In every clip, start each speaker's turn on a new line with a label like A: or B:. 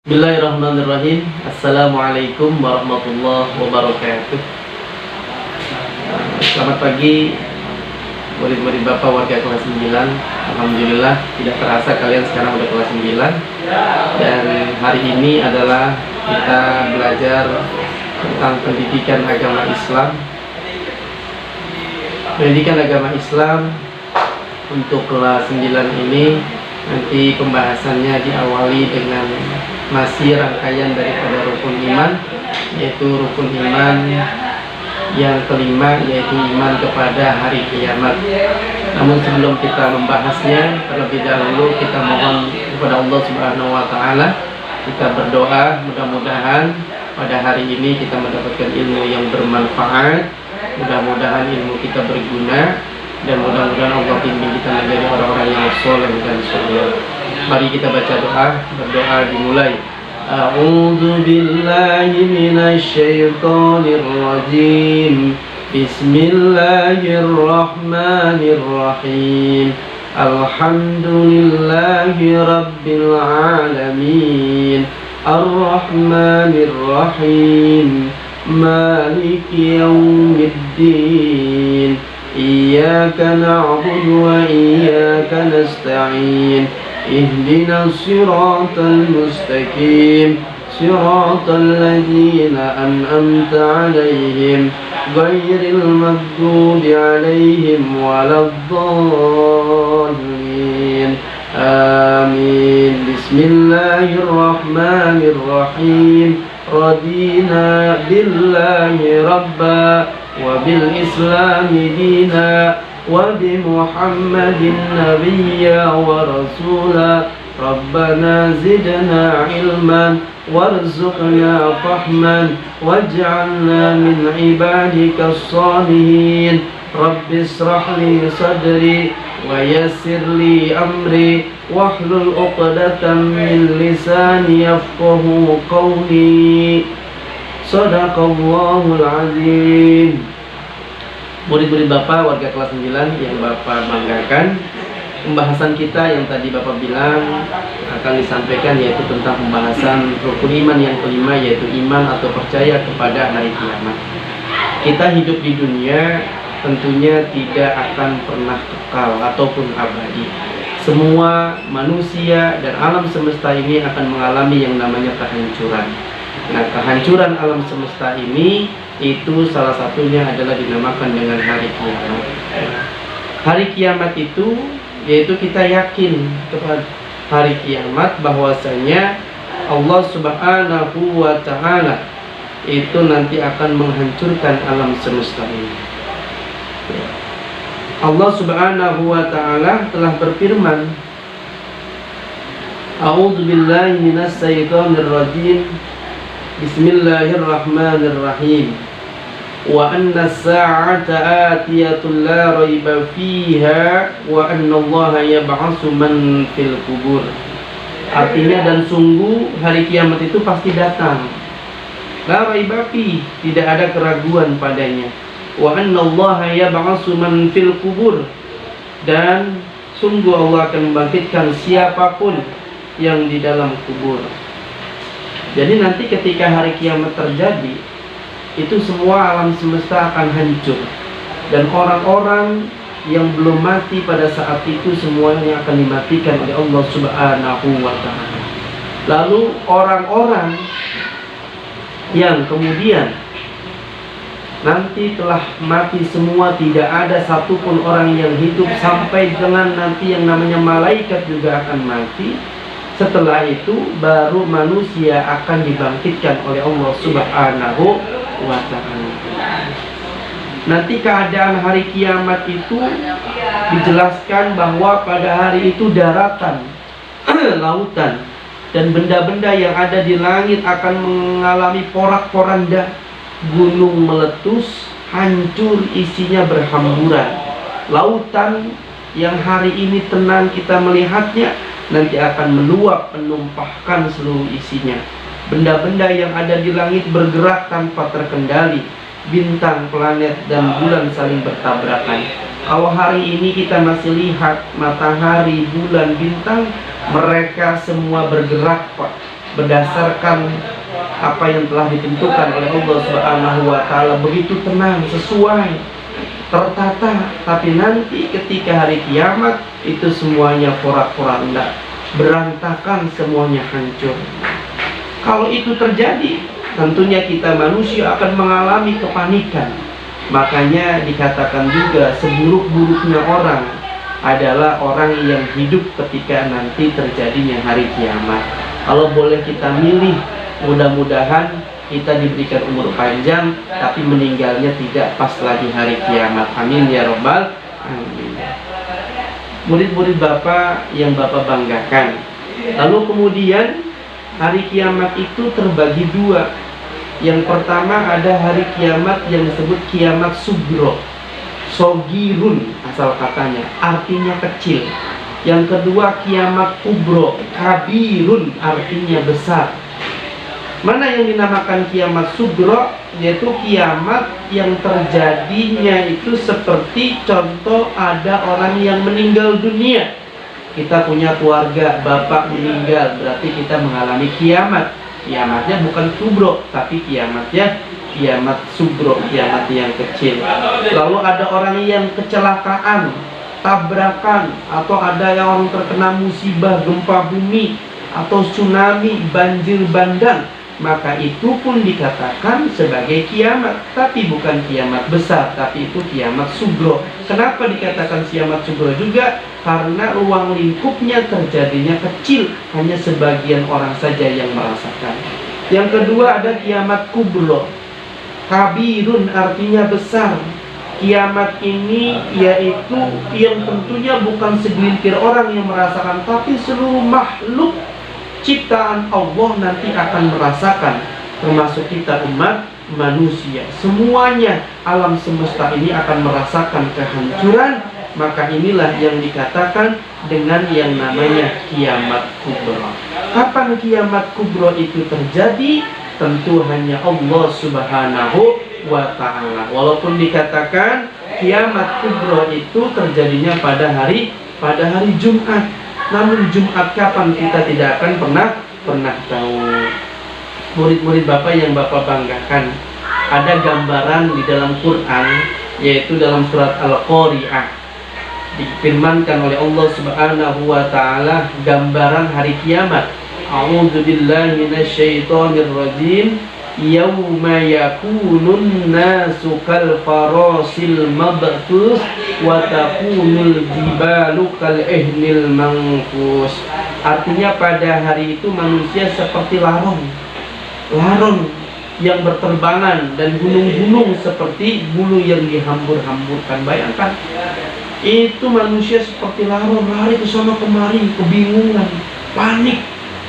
A: Bismillahirrahmanirrahim. Assalamualaikum warahmatullahi wabarakatuh. Selamat pagi murid-murid Bapak warga kelas 9. Alhamdulillah tidak terasa kalian sekarang udah kelas 9. Dan hari ini adalah kita belajar tentang pendidikan agama Islam. Pendidikan agama Islam untuk kelas 9 ini nanti pembahasannya diawali dengan masih rangkaian daripada rukun iman, yaitu rukun iman yang kelima, yaitu iman kepada hari kiamat. Namun sebelum kita membahasnya, terlebih dahulu kita mohon kepada Allah Subhanahu wa Ta'ala, kita berdoa mudah-mudahan pada hari ini kita mendapatkan ilmu yang bermanfaat, mudah-mudahan ilmu kita berguna, dan mudah-mudahan Allah bimbing kita menjadi orang-orang yang soleh dan soleh. Mari kita baca doa. Berdoa dimulai. A'udzu billahi minasy syaithanir rajim. Bismillahirrahmanirrahim. Alhamdulillahi rabbil alamin. Ar-rahmanir rahim. Maliki yaumiddin. Iyyaka na'budu wa iyyaka nasta'in. Ihdinas siratal mustaqim. Siratal ladzina an'amta 'alaihim ghairil maghdubi 'alaihim waladdallin. Amin. Bismillahirrahmanirrahim. Radina billahi rabba wa bil islami dina wa bi muhammadin nabiyya wa rasula. Rabbana zidna ilman warzuqna fahman waj'alna min ibadika as-salihin. Rabbi israh li sadri wa yassir li amri wahlul 'uqdatam min lisani yafqahu qawli. Shadaqallahul azim. Murid-murid Bapak warga kelas 9 yang Bapak banggakan, pembahasan kita yang tadi Bapak bilang akan disampaikan yaitu tentang pembahasan rukun iman yang kelima, yaitu iman atau percaya kepada hari kiamat. Kita hidup di dunia tentunya tidak akan pernah kekal ataupun abadi. Semua manusia dan alam semesta ini akan mengalami yang namanya kehancuran. Nah, kehancuran alam semesta ini itu salah satunya adalah dinamakan dengan hari kiamat. Hari kiamat itu yaitu kita yakin kepada hari kiamat bahwasanya Allah Subhanahu wa Ta'ala itu nanti akan menghancurkan alam semesta ini. Allah Subhanahu wa Ta'ala telah berfirman, A'udzu billahi minas syaitonir rajim. Bismillahirrahmanirrahim. Wa anna as-sa'ata atiyatun la raiba fiha wa anna Allaha yab'atsu man fil qubur. Artinya, dan sungguh hari kiamat itu pasti datang. La raiba fi, tidak ada keraguan padanya. Wa anna Allaha yab'atsu man fil qubur, dan sungguh Allah akan membangkitkan siapapun yang di dalam kubur. Jadi nanti ketika hari kiamat terjadi, itu semua alam semesta akan hancur, dan orang-orang yang belum mati pada saat itu semuanya akan dimatikan oleh Allah Subhanahu wa Ta'ala. Lalu orang-orang yang kemudian nanti telah mati semua, tidak ada satupun orang yang hidup sampai dengan nanti yang namanya malaikat juga akan mati. Setelah itu baru manusia akan dibangkitkan oleh Allah Subhanahu wa Ta'ala. Nanti keadaan hari kiamat itu dijelaskan bahwa pada hari itu daratan, lautan, dan benda-benda yang ada di langit akan mengalami porak-poranda. Gunung meletus, hancur, isinya berhamburan. Lautan yang hari ini tenang kita melihatnya, nanti akan meluap, menumpahkan seluruh isinya. Benda-benda yang ada di langit bergerak tanpa terkendali. Bintang, planet, dan bulan saling bertabrakan. Kalau hari ini kita masih lihat matahari, bulan, bintang, mereka semua bergerak, Pak. berdasarkan apa yang telah ditentukan oleh Allah Subhanahu wa taala, begitu tenang, sesuai, tertata. Tapi nanti ketika hari kiamat itu semuanya porak-poranda, berantakan, semuanya hancur. Kalau itu terjadi, tentunya kita manusia akan mengalami kepanikan. Makanya dikatakan juga seburuk-buruknya orang adalah orang yang hidup ketika nanti terjadinya hari kiamat. Kalau boleh kita milih, mudah-mudahan kita diberikan umur panjang, tapi meninggalnya tidak pas lagi hari kiamat. Amin ya robbal alamin. Murid-murid Bapak yang Bapak banggakan, lalu kemudian hari kiamat itu terbagi dua. Yang pertama ada hari kiamat yang disebut kiamat sugro, sogirun asal katanya, artinya kecil. Yang kedua kiamat kubro, kabirun, artinya besar. Mana yang dinamakan kiamat sugro, yaitu kiamat yang terjadinya itu seperti contoh ada orang yang meninggal dunia. Kita punya keluarga, bapak meninggal, berarti kita mengalami kiamat. Kiamatnya bukan kubro, tapi kiamatnya kiamat sugro, kiamat yang kecil. Lalu ada orang yang kecelakaan, tabrakan, atau ada yang orang terkena musibah gempa bumi atau tsunami, banjir bandang, maka itu pun dikatakan sebagai kiamat, tapi bukan kiamat besar, tapi itu kiamat sugro. Kenapa dikatakan kiamat sugro juga? Karena ruang lingkupnya terjadinya kecil, hanya sebagian orang saja yang merasakan. Yang kedua ada kiamat kubro, kabirun, artinya besar. Kiamat ini yaitu yang tentunya bukan segelintir orang yang merasakan, tapi seluruh makhluk ciptaan Allah nanti akan merasakan, termasuk kita umat manusia. Semuanya alam semesta ini akan merasakan kehancuran. Maka inilah yang dikatakan dengan yang namanya kiamat kubro. Kapan kiamat kubro itu terjadi? Tentu hanya Allah Subhanahu wa ta'ala. Walaupun dikatakan kiamat kubro itu terjadinya pada hari Jumat, namun Jumat kapan kita tidak akan pernah tahu. Murid-murid Bapak yang Bapak banggakan, ada gambaran di dalam Quran, yaitu dalam surat Al-Qari'ah, difirmankan oleh Allah Subhanahu wa ta'ala gambaran hari kiamat. A'udzu billahi minasyaitonir rajim. Yauma yakunun nasu kal farasil mabthus wa takunul jibalu kal ihnil manfus. Artinya pada hari itu manusia seperti laron yang berterbangan, dan gunung-gunung seperti bulu yang dihambur-hamburkan. Bayangkan, itu manusia seperti laron, lari ke sana kemari, kebingungan, panik.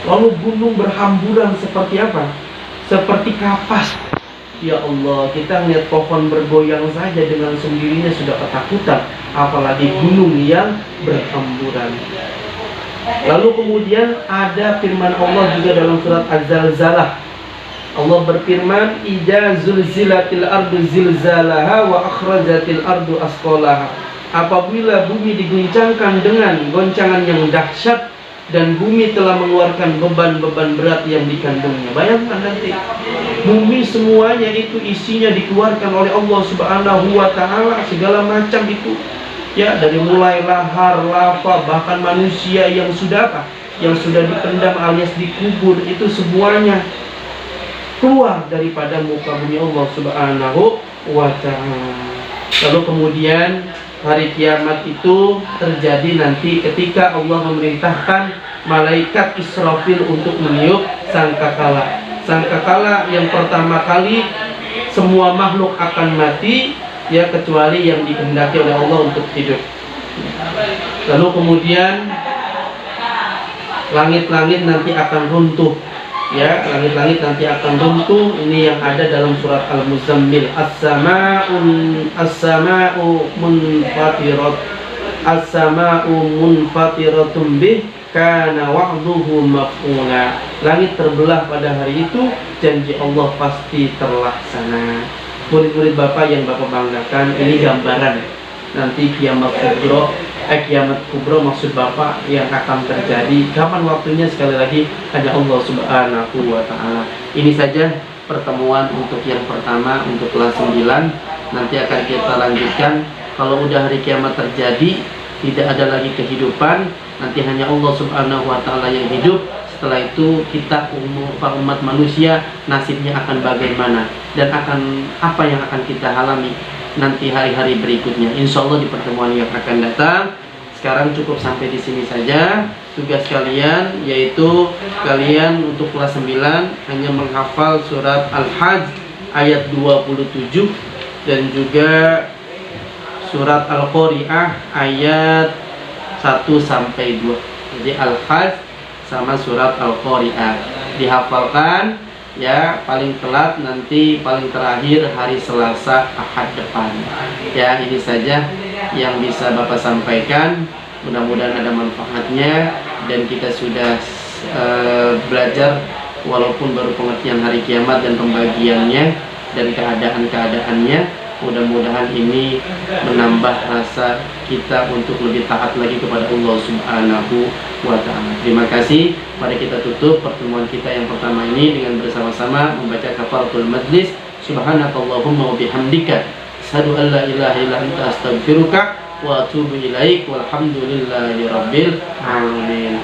A: Lalu gunung berhamburan seperti apa? Seperti kapas. Ya Allah, kita melihat pohon bergoyang saja dengan sendirinya sudah ketakutan, apalagi gunung yang berhamburan. Lalu kemudian ada firman Allah juga dalam surat Az-Zalzalah. Allah berfirman, "Idza zulzilatil ardu zilzalaha wa akhrajatil ardu asqalaha." Apabila bumi diguncangkan dengan goncangan yang dahsyat dan bumi telah mengeluarkan beban-beban berat yang dikandungnya. Bayangkan nanti bumi semuanya itu isinya dikeluarkan oleh Allah Subhanahu wa ta'ala, segala macam itu. Ya, dari mulai lahar, lava, bahkan manusia yang sudah apa? Yang sudah dipendam alias dikubur, itu semuanya keluar daripada muka bumi Allah Subhanahu wa ta'ala. Lalu kemudian hari kiamat itu terjadi nanti ketika Allah memerintahkan malaikat Israfil untuk meniup sangkakala. Sangkakala yang pertama kali semua makhluk akan mati, ya, kecuali yang dikehendaki oleh Allah untuk hidup. Lalu kemudian langit-langit nanti akan runtuh. Ya, langit-langit nanti akan runtuh. Ini yang ada dalam surat Al-Muzammil. As-sama'u munfatiratun bih kana wa'duhu maf'ula. Langit terbelah pada hari itu, janji Allah pasti terlaksana. Murid-murid Bapak yang Bapak banggakan, ini gambaran nanti kiamat kubro kiamat kubra maksud Bapak yang akan terjadi, kapan waktunya, sekali lagi hanya Allah Subhanahu wa taala. Ini saja pertemuan untuk yang pertama, untuk kelas 9. Nanti akan kita lanjutkan kalau udah hari kiamat terjadi, tidak ada lagi kehidupan, nanti hanya Allah Subhanahu wa taala yang hidup. Setelah itu kita umat manusia nasibnya akan bagaimana dan akan apa yang akan kita alami nanti hari-hari berikutnya. Insya Allah di pertemuan yang akan datang. Sekarang cukup sampai di sini saja. Tugas kalian yaitu kalian untuk kelas 9 hanya menghafal surat Al-Hajj ayat 27 dan juga surat Al-Qari'ah ayat 1 sampai 2. Jadi Al-Hajj sama surat Al-Qari'ah dihafalkan ya, paling telat nanti paling terakhir hari Selasa Ahad depan. Ya, ini saja yang bisa Bapak sampaikan. Mudah-mudahan ada manfaatnya dan kita sudah belajar walaupun baru pengertian hari kiamat dan pembagiannya dan keadaan-keadaannya. Mudah-mudahan ini menambah rasa kita untuk lebih taat lagi kepada Allah Subhanahu wa ta'ala. Terima kasih. Mari kita tutup pertemuan kita yang pertama ini dengan bersama-sama membaca kafaratul majlis. Subhanakallahumma wa bihamdika asyhadu an la ilaha illa anta astaghfiruka wa atubu ilaik. Walhamdulillahi rabbil alamin.